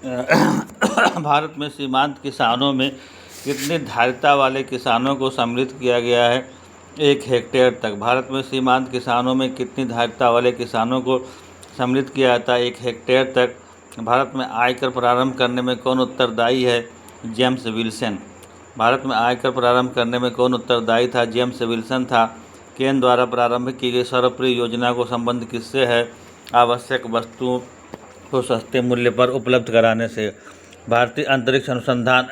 भारत में सीमांत किसानों में कितनी धारिता वाले किसानों को सम्मिलित किया गया है? 1 हेक्टेयर तक। भारत में सीमांत किसानों में कितनी धारिता वाले किसानों को सम्मिलित किया जाता है? 1 हेक्टेयर तक। भारत में आयकर प्रारंभ करने में कौन उत्तरदायी है? James Wilson. भारत में आयकर प्रारंभ करने में कौन उत्तरदायी था? जेम्स विल्सन था। केंद्र द्वारा प्रारंभ की गई सर्वप्रिय योजना को संबंध किससे है? आवश्यक वस्तुओं को सस्ते मूल्य पर उपलब्ध कराने से। भारतीय अंतरिक्ष अनुसंधान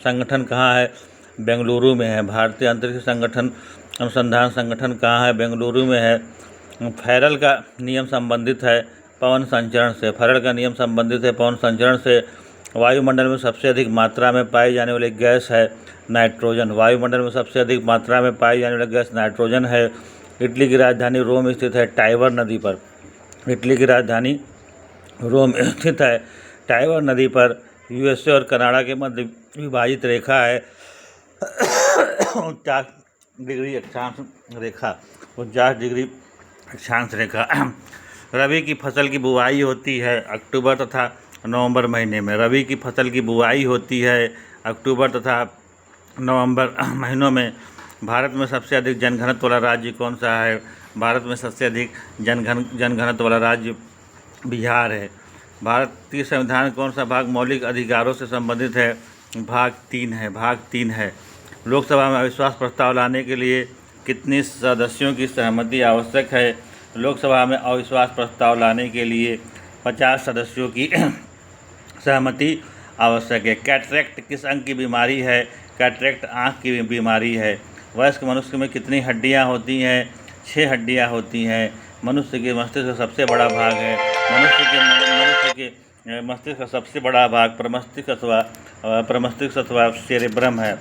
संगठन कहाँ है? बेंगलुरु में है। भारतीय अंतरिक्ष अनुसंधान संगठन कहाँ है? बेंगलुरु में है। फैरल का नियम संबंधित है पवन संचरण से। फैरल का नियम संबंधित है पवन संचरण से। वायुमंडल में सबसे अधिक मात्रा में पाई जाने वाली गैस है नाइट्रोजन। वायुमंडल में सबसे अधिक मात्रा में पाई जाने वाली गैस नाइट्रोजन है। इटली की राजधानी रोम स्थित है टाइबर नदी पर। इटली की राजधानी रोम स्थित है टाइबर नदी पर। यूएसए और कनाडा के मध्य विभाजित रेखा है 49 डिग्री अक्षांश रेखा। 49 डिग्री अक्षांश रेखा। रबी की फसल की बुवाई होती है अक्टूबर तथा नवंबर महीने में। रबी की फसल की बुवाई होती है अक्टूबर तथा नवंबर महीनों में। भारत में सबसे अधिक जनघनत्व वाला राज्य कौन सा है? भारत में सबसे अधिक जनघनत्व वाला राज्य बिहार है। भारतीय संविधान कौन सा भाग मौलिक अधिकारों से संबंधित है? भाग 3 है। लोकसभा में अविश्वास प्रस्ताव लाने के लिए कितने सदस्यों की सहमति आवश्यक है? लोकसभा में अविश्वास प्रस्ताव लाने के लिए 50 सदस्यों की सहमति आवश्यक है। कैटरेक्ट किस अंग की बीमारी है? कैटरेक्ट आँख की बीमारी है। वयस्क मनुष्य में कितनी हड्डियाँ होती हैं? 6 हड्डियाँ होती हैं। मनुष्य के मस्तिष्क का सबसे बड़ा भाग है। मनुष्य के मस्तिष्क का सबसे बड़ा भाग प्रमस्तिष्क अथवा सेरेब्रम है।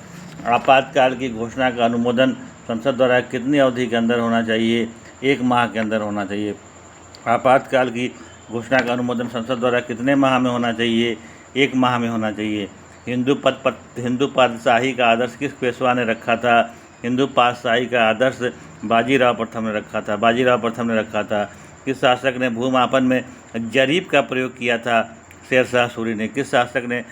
आपातकाल की घोषणा का अनुमोदन संसद द्वारा कितनी अवधि के अंदर होना चाहिए? 1 माह के अंदर होना चाहिए। आपातकाल की घोषणा का अनुमोदन संसद द्वारा कितने माह में होना चाहिए? 1 माह में होना चाहिए। हिंदू पातशाही का आदर्श किस पेशवा ने रखा था? हिंदू पातशाही का आदर्श बाजीराव प्रथम ने रखा था। किस शासक ने भूमापन में जरीब का प्रयोग किया था? शेरशाह सूरी ने। किस शासक ने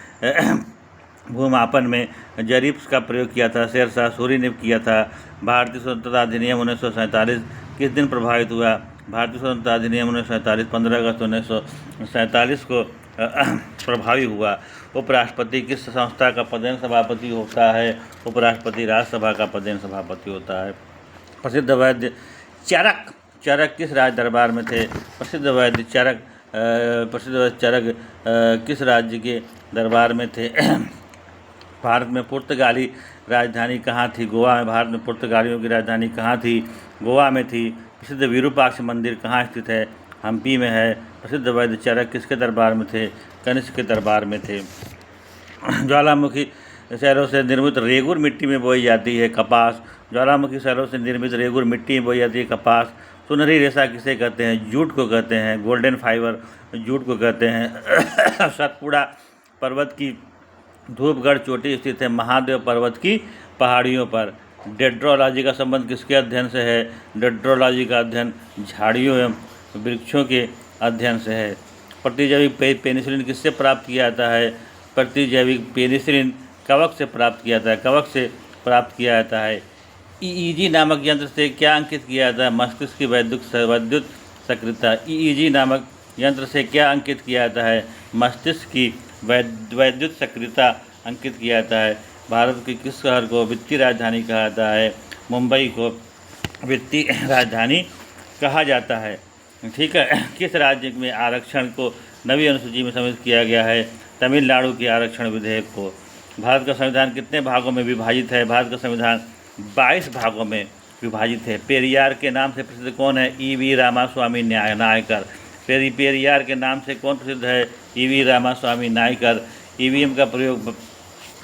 भूमापन में जरीब का प्रयोग किया था? शेरशाह सूरी ने किया था। भारतीय स्वतंत्रता अधिनियम 1947 किस दिन प्रभावित हुआ? भारतीय स्वतंत्रता अधिनियम 1947 15 अगस्त 1947 को प्रभावी हुआ। उपराष्ट्रपति किस संस्था का पदेन सभापति होता है? उपराष्ट्रपति राज्यसभा का पदेन सभापति होता है। प्रसिद्ध वैद्य चरक किस राज दरबार में थे? प्रसिद्ध वैद्य चरक किस राज्य के दरबार में थे? भारत में पुर्तगाली राजधानी कहाँ थी? गोवा में। भारत में पुर्तगालियों की राजधानी कहाँ थी? गोवा में थी। प्रसिद्ध विरूपाक्ष मंदिर कहाँ स्थित है? हम्पी में है। प्रसिद्ध वैद्य चरक किसके दरबार में थे? कनिष्क के दरबार में थे। ज्वालामुखी शैलों से निर्मित रेगुर मिट्टी में बोई जाती है कपास। ज्वालामुखी शैलों से निर्मित रेगुर मिट्टी में बोई जाती है कपास। सुनहरी रेशा किसे कहते हैं? जूट को कहते हैं। गोल्डन फाइबर जूट को कहते हैं। सतपुड़ा पर्वत की धूपगढ़ चोटी स्थित है महादेव पर्वत की पहाड़ियों पर। डेंड्रोलॉजी का संबंध किसके अध्ययन से है? डेंड्रोलॉजी का अध्ययन झाड़ियों एवं वृक्षों के अध्ययन से है। प्रतिजैविक पेनिसिलिन किससे प्राप्त किया जाता है? प्रतिजैविक पेनिसिलिन कवक से प्राप्त किया जाता है। ईईजी नामक यंत्र से क्या अंकित किया जाता है? मस्तिष्क की वैद्युत सक्रियता। ईईजी नामक यंत्र से क्या अंकित किया जाता है? मस्तिष्क की वैद्युत सक्रियता अंकित किया जाता है। भारत के किस शहर को वित्तीय राजधानी कहा जाता है? मुंबई को वित्तीय राजधानी कहा जाता है। ठीक है। किस राज्य में आरक्षण को नवी अनुसूची में सम्मिलित किया गया है? तमिलनाडु के आरक्षण विधेयक को। भारत का संविधान कितने भागों में विभाजित है? भारत का संविधान 22 भागों में विभाजित है। पेरियार के नाम से प्रसिद्ध कौन है? ईवी रामास्वामी नायकर। पेरियार के नाम से कौन प्रसिद्ध है? ईवी रामास्वामी नायकर। ईवीएम का प्रयोग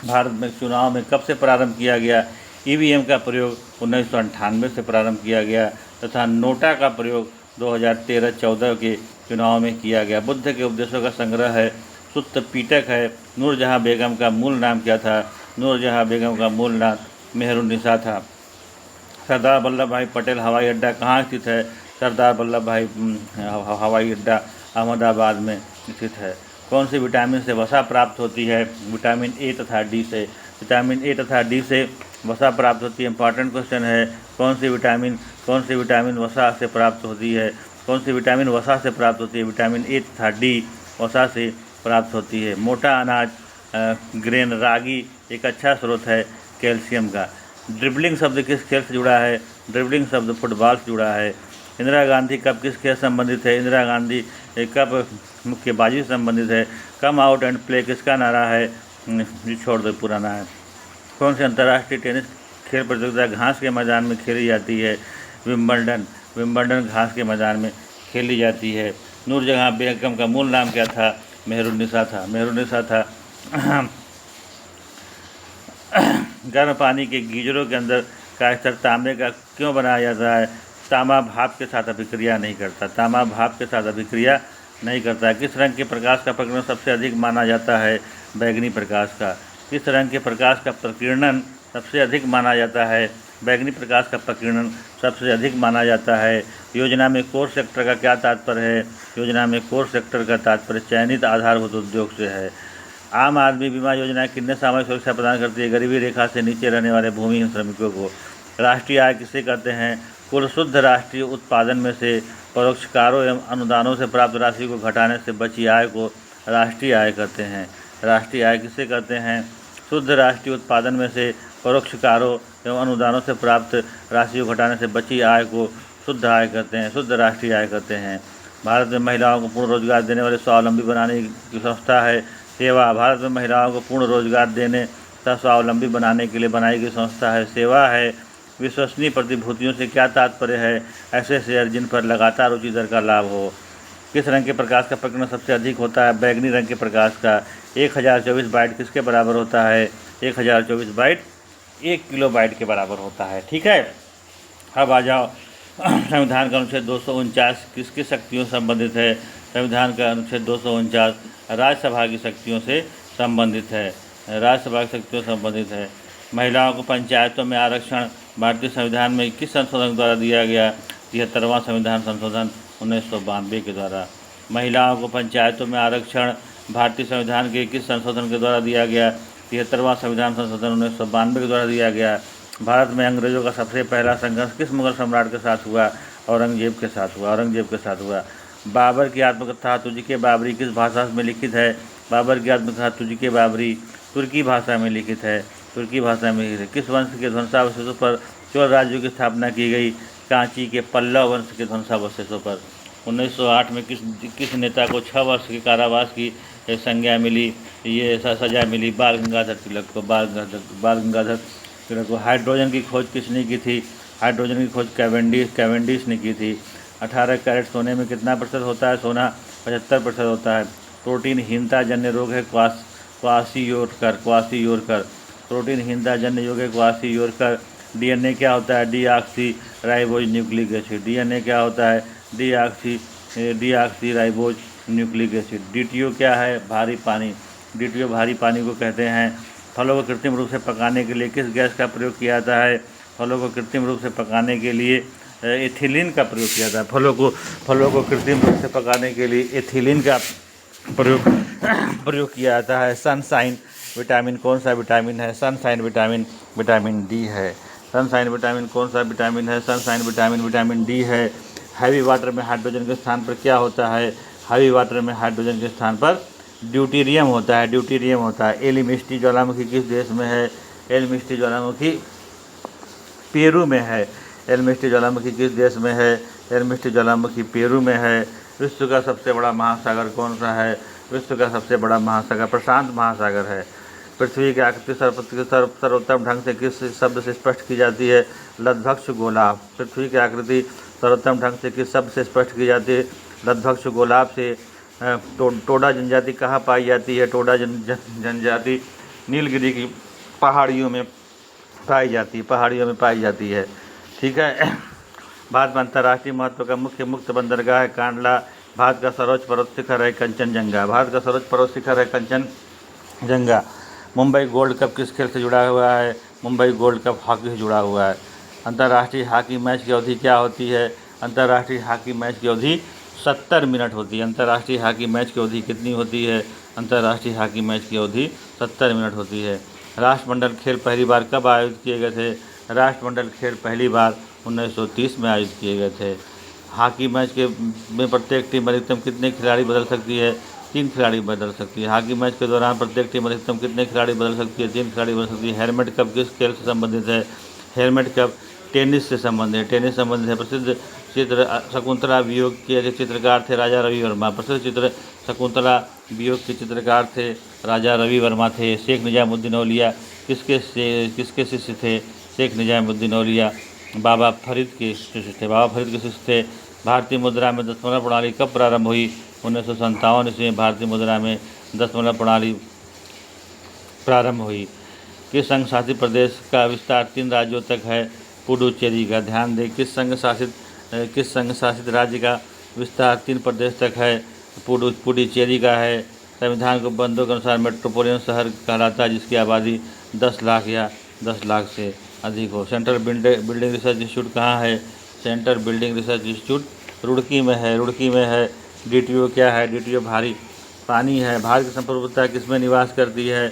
भारत में चुनाव में कब से प्रारंभ किया गया? ईवीएम का प्रयोग 1998 से प्रारंभ किया गया तथा नोटा का प्रयोग 2013-14 के चुनाव में किया गया। बुद्ध के उपदेशों का संग्रह है सुत्त पिटक है। नूरजहाँ बेगम का मूल नाम क्या था? नूरजहाँ बेगम का मूल नाम मेहरुन्निसा था। सरदार वल्लभ भाई पटेल हवाई अड्डा कहाँ स्थित है? सरदार वल्लभ भाई हवाई अड्डा अहमदाबाद में स्थित है। कौन सी विटामिन से वसा प्राप्त होती है? विटामिन ए तथा डी से। विटामिन ए तथा डी से वसा प्राप्त होती है। इंपॉर्टेंट क्वेश्चन है, कौन सी विटामिन वसा से प्राप्त होती है? कौन सी विटामिन वसा से प्राप्त होती है? विटामिन ए तथा डी वसा से प्राप्त होती है। मोटा अनाज ग्रेन रागी एक अच्छा स्रोत है कैल्शियम का। ड्रिबलिंग शब्द किस खेल से जुड़ा है? ड्रिबलिंग शब्द फुटबॉल से जुड़ा है। इंदिरा गांधी कप किस खेल से संबंधित है? इंदिरा गांधी कप मुक्केबाजी से संबंधित है। कम आउट एंड प्ले किसका नारा है? छोड़ दो, पुराना है। कौन सी अंतर्राष्ट्रीय टेनिस खेल प्रतियोगिता घास के मैदान में खेली जाती है? विम्बलडन घास के मैदान में खेली जाती है। नूरजहां बेगम का मूल नाम क्या था? मेहरुन्निसा था। गर्म पानी के गीजरों के अंदर का स्तर तांबे का क्यों बनाया जाता है? तांबा भाप के साथ अभिक्रिया नहीं करता। किस रंग के प्रकाश का प्रकीर्णन सबसे अधिक माना जाता है? बैगनी प्रकाश का। किस रंग के प्रकाश का प्रकीर्णन सबसे अधिक माना जाता है? बैगनी प्रकाश का प्रकीर्णन सबसे अधिक माना जाता है। योजना में कोर सेक्टर का क्या तात्पर्य है? योजना में कोर सेक्टर का तात्पर्य चयनित आधारभूत उद्योग से है। आम आदमी बीमा योजना कितने सामाजिक सुरक्षा प्रदान करती है? गरीबी रेखा से नीचे रहने वाले भूमिहीन श्रमिकों को। राष्ट्रीय आय किसे कहते हैं? कुल शुद्ध राष्ट्रीय उत्पादन में से परोक्ष करों एवं अनुदानों से प्राप्त राशि को घटाने से बची आय को राष्ट्रीय आय कहते हैं। राष्ट्रीय आय किसे कहते हैं? शुद्ध राष्ट्रीय उत्पादन में से परोक्ष करों एवं अनुदानों से प्राप्त राशि को घटाने से बची आय को शुद्ध आय कहते हैं, शुद्ध राष्ट्रीय आय कहते हैं। भारत में महिलाओं को पूर्ण रोजगार देने वाले स्वावलंबी बनाने की संस्था है सेवा। भारत में महिलाओं को पूर्ण रोजगार देने तथा स्वावलंबी बनाने के लिए बनाई गई संस्था है सेवा है। विश्वसनीय प्रतिभूतियों से क्या तात्पर्य है? ऐसे शेयर जिन पर लगातार उच्च दर का लाभ हो। किस रंग के प्रकाश का प्रकीर्णन सबसे अधिक होता है? बैगनी रंग के प्रकाश का। 1024 बाइट किसके बराबर होता है? 1024 बाइट 1 किलोबाइट के बराबर होता है। ठीक है, अब आ जाओ संविधान का अनुच्छेद 249 किसकी शक्तियों से संबंधित है? संविधान का अनुच्छेद 249 राज्यसभा की शक्तियों से संबंधित है। राज्यसभा की शक्तियों से संबंधित है। महिलाओं को पंचायतों में आरक्षण भारतीय संविधान में किस संशोधन द्वारा दिया गया? 73वां संविधान संशोधन 1992 के द्वारा। महिलाओं को पंचायतों में आरक्षण भारतीय संविधान के किस संशोधन के द्वारा दिया गया? 73वां संविधान संशोधन 1992 के द्वारा दिया गया। भारत में अंग्रेजों का सबसे पहला संघर्ष किस मुगल सम्राट के साथ हुआ? औरंगजेब के साथ हुआ। बाबर की आत्मकथा तुझके बाबरी किस भाषा में लिखित है? बाबर की आत्मकथा तुझके बाबरी तुर्की भाषा में लिखित है। किस वंश के ध्वंसावशेषों पर चोल राज्यों की स्थापना की गई? कांची के पल्लव वंश के ध्वंसावशेषों पर। 1908 में किस नेता को 6 वर्ष के कारावास की संज्ञा मिली? ये सजा मिली बाल गंगाधर तिलक को। हाइड्रोजन की खोज किसने की थी? हाइड्रोजन की खोज कैवेंडिश ने की थी। 18 कैरेट सोने में कितना प्रतिशत होता है? सोना 75% होता है। प्रोटीनहीनता जन्य रोग है क्वासियोरकर। प्रोटीनहीनता जन्य रोग है क्वासियोरकर। डीएनए क्या होता है? Deoxy ribose nucleic acid. DNA क्या होता है? Deoxy ribose nucleic acid. DTO क्या है? भारी पानी। डीटीओ भारी पानी को कहते हैं। फलों को कृत्रिम रूप से पकाने के लिए किस गैस का प्रयोग किया जाता है? फलों को कृत्रिम रूप से पकाने के लिए एथिलीन का प्रयोग किया जाता है। फलों को कृत्रिम रूप से पकाने के लिए एथिलीन का प्रयोग किया जाता है। सनशाइन विटामिन कौन सा विटामिन है? सनशाइन विटामिन डी है। सनशाइन विटामिन कौन सा विटामिन है? सनशाइन विटामिन डी है। हैवी वाटर में हाइड्रोजन के स्थान पर क्या होता है? हैवी वाटर में हाइड्रोजन के स्थान पर ड्यूटेरियम होता है। एल्मिस्टी ज्वालामुखी किस देश में है? एल्मिस्टी ज्वालामुखी पेरू में है। एल्मिस्टी ज्वालामुखी किस देश में है? एल्मिस्टी ज्वालामुखी पेरू में है। विश्व का सबसे बड़ा महासागर कौन सा है? विश्व का सबसे बड़ा महासागर प्रशांत महासागर है। पृथ्वी की आकृति सर्वोत्तम ढंग से किस शब्द से स्पष्ट की जाती है? लद्भक्ष गोलाभ। पृथ्वी की आकृति सर्वोत्तम ढंग से किस शब्द से स्पष्ट की जाती है? लद्भक्ष गोलाभ से। टोडा जनजाति कहाँ पाई जाती है? टोडा जनजाति नीलगिरी की पहाड़ियों में पाई जाती है। ठीक है। भारत में अंतर्राष्ट्रीय महत्व का मुख्य मुक्त बंदरगाह है कांडला। भारत का सर्वोच्च पर्वत शिखर है कंचनजंगा। मुंबई गोल्ड कप किस खेल से जुड़ा हुआ है? मुंबई गोल्ड कप हॉकी से जुड़ा हुआ है। अंतर्राष्ट्रीय हॉकी मैच की अवधि क्या होती है? अंतर्राष्ट्रीय हॉकी मैच की अवधि 70 मिनट होती है। अंतर्राष्ट्रीय हॉकी मैच की अवधि कितनी होती है? अंतर्राष्ट्रीय हॉकी मैच की अवधि 70 मिनट होती है। राष्ट्रमंडल खेल पहली बार कब आयोजित किए गए थे? राष्ट्रमंडल खेल पहली बार 1930 में आयोजित किए गए थे। हॉकी मैच में प्रत्येक टीम अधिकतम कितने खिलाड़ी बदल सकती है? 3 खिलाड़ी बदल सकती है। हॉकी मैच के दौरान प्रत्येक टीम अधिकतम कितने खिलाड़ी बदल सकती है? 3 खिलाड़ी बदल सकती है। हेलमेट कप किस खेल से संबंधित है? हेलमेट कप टेनिस से संबंधित है। टेनिस संबंधित है। प्रसिद्ध चित्र शकुंतला वियोग के चित्रकार थे राजा रवि वर्मा। प्रसिद्ध चित्र शकुंतला वियोग के चित्रकार थे राजा रवि वर्मा थे। शेख निजामुद्दीन औलिया किसके शिष्य थे? शेख निजामुद्दीन औलिया बाबा फरीद के शिष्य थे। बाबा फरीद के शिष्य थे। भारतीय मुद्रा में दशमलव प्रणाली कब प्रारंभ हुई? 1957 ईस्वी में भारतीय मुद्रा में दशमलव प्रणाली प्रारंभ हुई। किस संघ शासित प्रदेश का विस्तार 3 राज्यों तक है? पुडुचेरी का। ध्यान दें, किस संघ शासित राज्य का विस्तार 3 प्रदेश तक है? पुडुचेरी का है। संविधान को बंदों के अनुसार मेट्रोपोलिटन शहर कहलाता है जिसकी आबादी 10 लाख या 10 लाख से अधिक हो। सेंट्रल बिल्डिंग रिसर्च इंस्टीट्यूट कहाँ है? Central building research institute Roorkee में है। रुड़की में है। डीटीओ क्या है? डीटीओ भारी पानी है। भारत की संप्रभुता किसमें निवास करती है?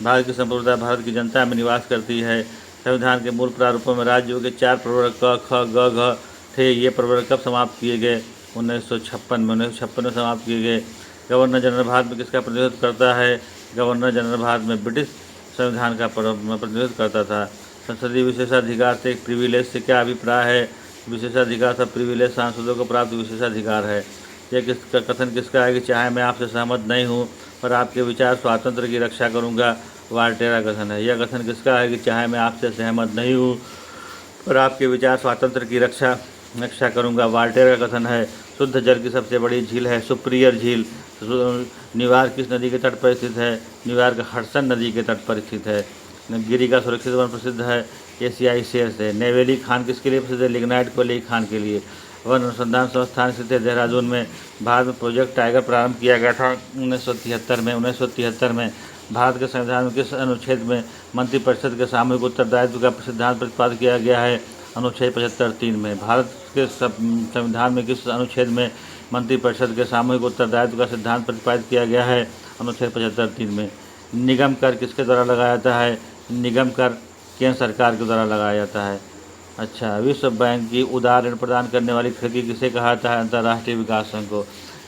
भारत की संप्रभुता भारत की जनता में निवास करती है। संविधान के मूल प्रारूपों में राज्यों के 4 प्रवर्ग क, ख, ग, घ थे। ये प्रवर्ग कब समाप्त किए गए? 1956 में। 1956 में समाप्त किए गए। गवर्नर जनरल भारत में किसका प्रतिनिधित्व करता है? गवर्नर जनरल भारत में ब्रिटिश संविधान का प्रतिनिधित्व करता था। संसदीय विशेषाधिकार से प्रिविलेज से क्या अभिप्राय है? विशेषाधिकार सब प्रिविलेज सांसदों को प्राप्त विशेषाधिकार है। यह किसका कथन किसका है कि चाहे मैं आपसे सहमत नहीं हूँ पर आपके विचार स्वातंत्र की रक्षा करूँगा? वाल्टेरा कथन है। यह कथन किसका है कि चाहे मैं आपसे सहमत नहीं हूँ पर आपके विचार स्वातंत्र की रक्षा करूँगा? वाल्टेरा का कथन है। शुद्ध जल की सबसे बड़ी झील है सुपीरियर झील। न्यूयॉर्क किस नदी के तट पर स्थित है? न्यूयॉर्क हडसन नदी के तट पर स्थित है। गिरी का सुरक्षित वन प्रसिद्ध है एशियाई शेर से। नेवेली खान किसके लिए प्रसिद्ध है? लिग्नाइट कोयले की खान के लिए। वन अनुसंधान संस्थान स्थित है देहरादून में। भारत में प्रोजेक्ट टाइगर प्रारंभ किया गया था 1973 में। 1973 में भारत के संविधान में किस अनुच्छेद में मंत्रिपरिषद के सामूहिक उत्तरदायित्व का सिद्धांत प्रतिपादित किया गया है? अनुच्छेद 75(3) में। भारत के संविधान में किस अनुच्छेद में मंत्रिपरिषद के सामूहिक उत्तरदायित्व का सिद्धांत प्रतिपादित किया गया है? अनुच्छेद 75(3) में। निगम कर किसके द्वारा लगाया जाता है? निगम कर केंद्र सरकार के द्वारा लगाया जाता है। अच्छा, विश्व बैंक की उदार ऋण प्रदान करने वाली खिड़की किसे कहा जाता है? अंतर्राष्ट्रीय विकास संघ को।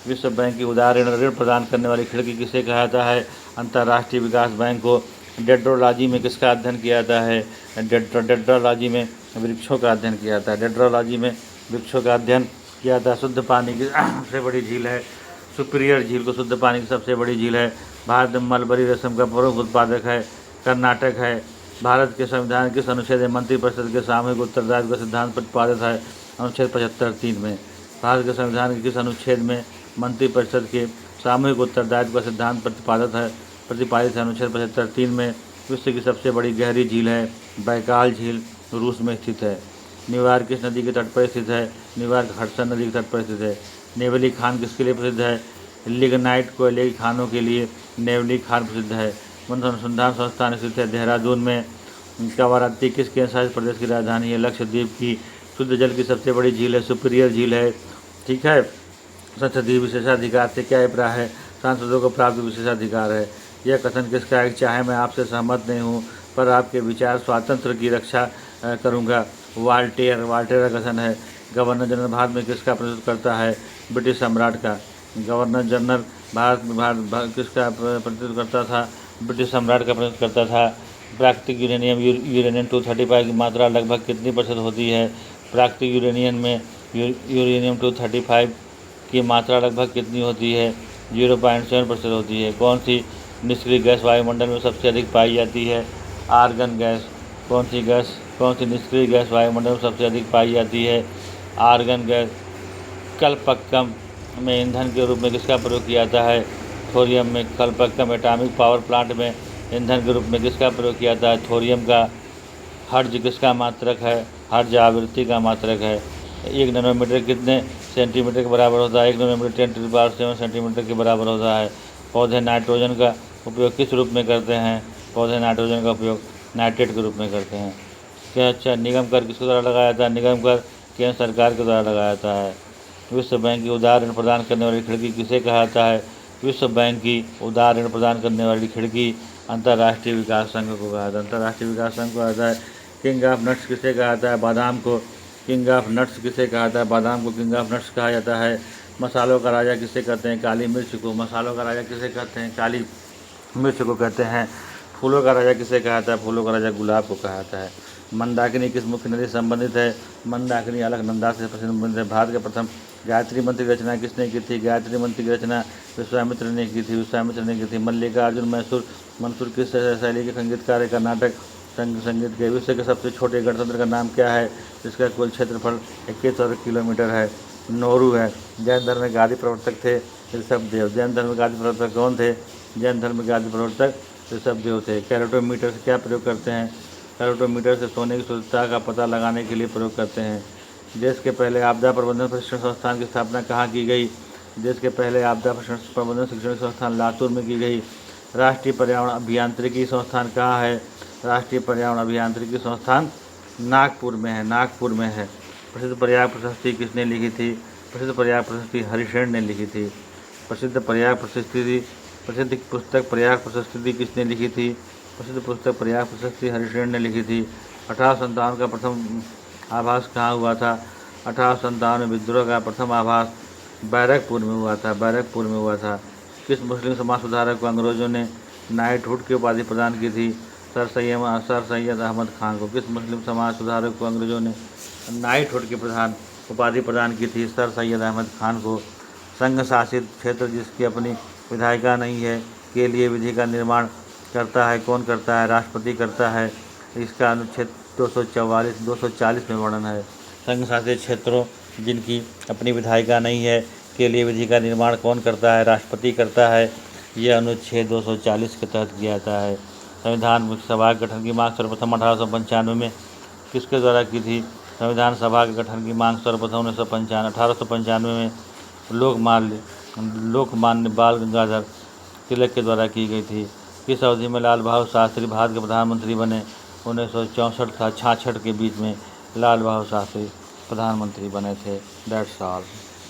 विश्व बैंक की उदार ऋण प्रदान करने वाली खिड़की किसे कहा जाता है? अंतर्राष्ट्रीय विकास बैंक को। डेंड्रोलॉजी में किसका अध्ययन किया जाता है? डेंड्रोलॉजी में वृक्षों का अध्ययन किया जाता है। डेंड्रोलॉजी में वृक्षों का अध्ययन किया जाता है। शुद्ध पानी की सबसे बड़ी झील है सुपीरियर झील को शुद्ध पानी की सबसे बड़ी झील है। भारत में मलबरी रेशम का प्रमुख उत्पादक है कर्नाटक है। भारत के संविधान किस अनुच्छेद में मंत्रिपरिषद के सामूहिक उत्तरदायित्व का सिद्धांत प्रतिपादित है? अनुच्छेद 75(3) में। भारत के संविधान के किस अनुच्छेद में मंत्रिपरिषद के सामूहिक उत्तरदायित्व का सिद्धांत प्रतिपादित है? अनुच्छेद 75(3) में। विश्व की सबसे बड़ी गहरी झील है बैकाल झील, रूस में स्थित है। न्यूयॉर्क किस नदी के तट पर स्थित है? न्यूयॉर्क हडसन नदी के तट पर स्थित है। नेवली खान किसके लिए प्रसिद्ध है? लिग्नाइट कोयले की खानों के लिए नेवली खान प्रसिद्ध है। वन अनुसंधान संस्थान स्थित है देहरादून में। कवारत्ती किस केंद्र शासित प्रदेश की राजधानी है? लक्षद्वीप की। शुद्ध जल की सबसे बड़ी झील है सुपीरियर झील है। ठीक है। संसदीय विशेषाधिकार से क्या अभिप्राय है? सांसदों को प्राप्त विशेषाधिकार है। यह कथन किसका है? चाहे मैं आपसे सहमत नहीं हूँ पर आपके विचार स्वातंत्र की रक्षा करूँगा? वाल्टेरा कथन है। गवर्नर जनरल भारत में किसका प्रतिनिधित्व करता है? ब्रिटिश सम्राट का। गवर्नर जनरल भारत में किसका प्रतिनिधित्व करता था? ब्रिटिश सम्राट का प्रतिनिधित्व करता था। प्राकृतिक यूरेनियम 235 की मात्रा लगभग कितनी % होती है? प्राकृतिक यूरेनियम 235 की मात्रा लगभग कितनी होती है? 0.7% होती है। कौन सी निष्क्रिय गैस वायुमंडल में सबसे अधिक पाई जाती है? Argon gas. कौन सी निष्क्रिय गैस वायुमंडल में सबसे अधिक पाई जाती है? Argon gas. कलपक्कम में ईंधन के रूप में किसका प्रयोग किया जाता है? थोरियम में। कलपक्कम एटॉमिक पावर प्लांट में ईंधन के रूप में किसका प्रयोग किया जाता है? थोरियम का। हर्ज किसका मात्रक है? हर्ज आवृत्ति का मात्रक है। 1 नैनोमीटर कितने सेंटीमीटर के बराबर होता है? 1 नैनोमीटर 10⁻7 सेंटीमीटर के बराबर होता है। पौधे नाइट्रोजन का उपयोग किस रूप में करते हैं? पौधे नाइट्रोजन का उपयोग नाइट्रेट के रूप में करते हैं। क्या अच्छा, निगम कर किसके द्वारा लगाया जाता है? निगम कर केंद्र सरकार के द्वारा लगाया जाता है। विश्व बैंक की उदार ऋण प्रदान करने वाली खिड़की किसे कहा जाता है? विश्व बैंक की उदार ऋण प्रदान करने वाली खिड़की अंतर्राष्ट्रीय विकास संघ को कहा जाता है। अंतर्राष्ट्रीय विकास संघ को आता है। किंग ऑफ नट्स किसे कहा जाता है? बादाम को किंग ऑफ नट्स किसे कहा जाता है? बादाम को किंग ऑफ नट्स कहा जाता है। मसालों का राजा किसे कहते हैं? काली मिर्च को। मसालों का राजा किसे कहते हैं? काली मिर्च को कहते हैं। फूलों का राजा किसे कहा जाता है? फूलों का राजा गुलाब को कहा जाता है। मंदाकिनी किस मुख्य नदी से संबंधित है? मंदाकिनी अलकनंदा से संबंधित है। भारत के प्रथम गायत्री मंत्र की रचना किसने की थी? गायत्री मंत्र की रचना विश्वामित्र ने की थी। विश्वामित्र ने की थी। मल्लिकार्जुन मंसूर किस शैली के संगीतकार है? कर्नाटक संगीत के। विश्व के सबसे छोटे गणतंत्र का नाम क्या है? जिसका कुल क्षेत्रफल 21 किलोमीटर है। नोरू है। जैन धर्म के आदि प्रवर्तक थे ऋषभदेव। जैन धर्म के आदि प्रवर्तक कौन थे? जैन धर्म के आदि प्रवर्तक ऋषभदेव थे। कैरोटोमीटर से क्या प्रयोग करते हैं? कैरोटोमीटर से सोने की शुद्धता का पता लगाने के लिए प्रयोग करते हैं। देश के पहले आपदा प्रबंधन प्रशिक्षण संस्थान की स्थापना कहाँ की गई? देश के पहले आपदा प्रबंधन शिक्षण संस्थान लातूर में की गई। राष्ट्रीय पर्यावरण अभियांत्रिकी संस्थान कहाँ है? राष्ट्रीय पर्यावरण अभियांत्रिकी संस्थान नागपुर में है। नागपुर में है। प्रसिद्ध प्रयाग प्रशस्ति किसने लिखी थी? प्रसिद्ध प्रयाग प्रशस्ति हरिशेन ने लिखी थी। प्रसिद्ध पुस्तक प्रयाग प्रशस्ति किसने लिखी थी? प्रसिद्ध पुस्तक प्रयाग प्रशस्ति हरिशेन ने लिखी थी। 1857 का प्रथम आभास कहाँ हुआ था? 1857 में विद्रोह का प्रथम आभास बैरकपुर में हुआ था। बैरकपुर में हुआ था। किस मुस्लिम समाज सुधारक को अंग्रेजों ने नाइटहुड की उपाधि प्रदान की थी? सर सैयद अहमद खान को। किस मुस्लिम समाज सुधारक को अंग्रेजों ने नाइटहुड की उपाधि प्रदान की थी? सर सैयद अहमद खान को। संघ शासित क्षेत्र जिसकी अपनी विधायिका नहीं है के लिए विधि का निर्माण करता है कौन करता है? राष्ट्रपति करता है। इसका अनुच्छेद 240 में वर्णन है। संघ शासित क्षेत्रों जिनकी अपनी विधायिका नहीं है के लिए विधि का निर्माण कौन करता है? राष्ट्रपति करता है। यह अनुच्छेद 240 के तहत किया जाता है। संविधान सभा के गठन की मांग सर्वप्रथम 1895 में किसके द्वारा की थी? संविधान सभा के गठन की मांग सर्वप्रथम 1895 में लोकमान्य बाल गंगाधर तिलक के द्वारा की गई थी। किस अवधि में लाल बहादुर शास्त्री भारत के प्रधानमंत्री बने? 1964 था 66 के बीच में लाल बहादुर शास्त्री प्रधानमंत्री बने थे। That's all.